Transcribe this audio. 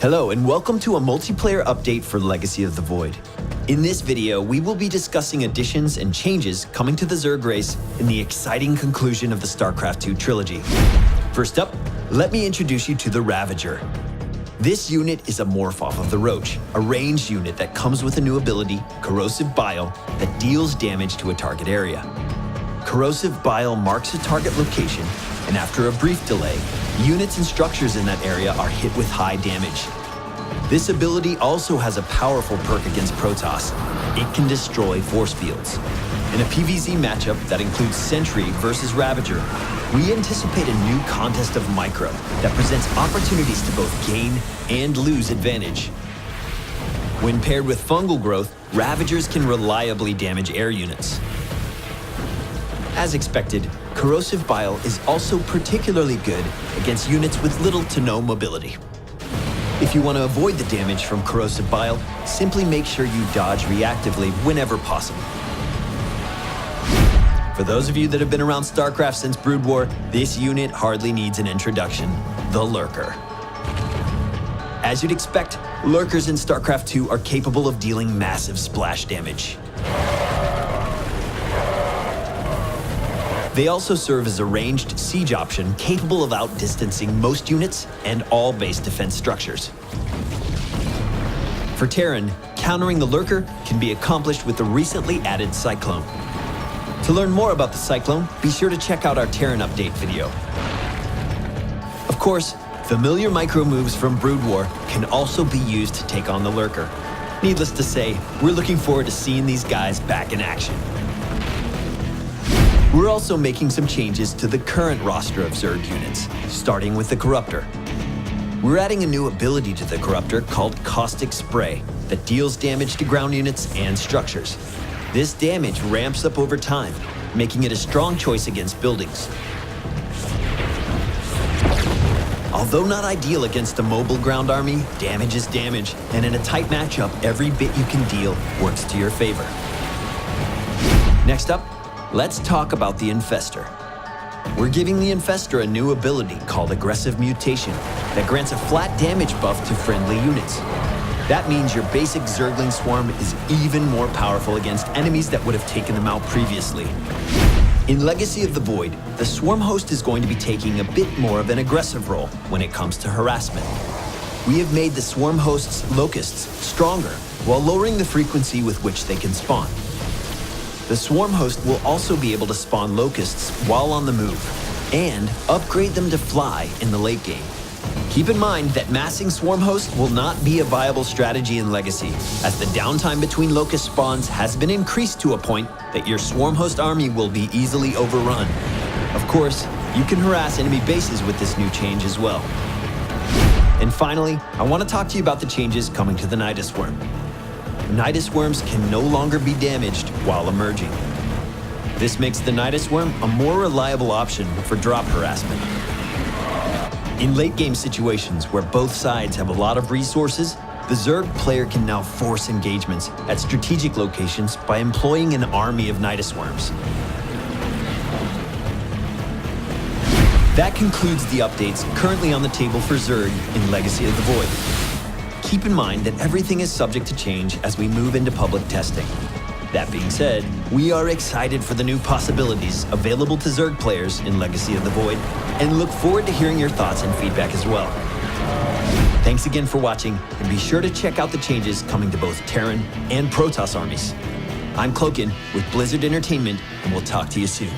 Hello and welcome to a multiplayer update for Legacy of the Void. In this video, we will be discussing additions and changes coming to the Zerg race in the exciting conclusion of the Starcraft 2 trilogy. First up, let me introduce you to the Ravager. This unit is a morph-off of the Roach, a ranged unit that comes with a new ability, Corrosive Bile, that deals damage to a target area. Corrosive Bile marks a target location, and after a brief delay, units and structures in that area are hit with high damage. This ability also has a powerful perk against Protoss. It can destroy force fields. In a PvZ matchup that includes Sentry versus Ravager, we anticipate a new contest of micro that presents opportunities to both gain and lose advantage. When paired with fungal growth, Ravagers can reliably damage air units. As expected, Corrosive Bile is also particularly good against units with little to no mobility. If you want to avoid the damage from Corrosive Bile, simply make sure you dodge reactively whenever possible. For those of you that have been around Starcraft since Brood War, this unit hardly needs an introduction, the Lurker. As you'd expect, Lurkers in Starcraft 2 are capable of dealing massive splash damage. They also serve as a ranged siege option capable of outdistancing most units and all base defense structures. For Terran, countering the Lurker can be accomplished with the recently added Cyclone. To learn more about the Cyclone, be sure to check out our Terran update video. Of course, familiar micro moves from Brood War can also be used to take on the Lurker. Needless to say, we're looking forward to seeing these guys back in action. We're also making some changes to the current roster of Zerg units, starting with the Corruptor. We're adding a new ability to the Corruptor called Caustic Spray that deals damage to ground units and structures. This damage ramps up over time, making it a strong choice against buildings. Although not ideal against a mobile ground army, damage is damage, and in a tight matchup, every bit you can deal works to your favor. Next up, let's talk about the Infestor. We're giving the Infestor a new ability called Aggressive Mutation that grants a flat damage buff to friendly units. That means your basic Zergling swarm is even more powerful against enemies that would have taken them out previously. In Legacy of the Void, the Swarm Host is going to be taking a bit more of an aggressive role when it comes to harassment. We have made the Swarm Host's Locusts stronger while lowering the frequency with which they can spawn. The Swarm Host will also be able to spawn Locusts while on the move, and upgrade them to fly in the late game. Keep in mind that massing Swarm Host will not be a viable strategy in Legacy, as the downtime between Locust spawns has been increased to a point that your Swarm Host army will be easily overrun. Of course, you can harass enemy bases with this new change as well. And finally, I want to talk to you about the changes coming to the Nidus Worm. Nidus Worms can no longer be damaged while emerging. This makes the Nidus Worm a more reliable option for drop harassment. In late-game situations where both sides have a lot of resources, the Zerg player can now force engagements at strategic locations by employing an army of Nidus Worms. That concludes the updates currently on the table for Zerg in Legacy of the Void. Keep in mind that everything is subject to change as we move into public testing. That being said, we are excited for the new possibilities available to Zerg players in Legacy of the Void, and look forward to hearing your thoughts and feedback as well. Thanks again for watching, and be sure to check out the changes coming to both Terran and Protoss armies. I'm Cloakin with Blizzard Entertainment, and we'll talk to you soon.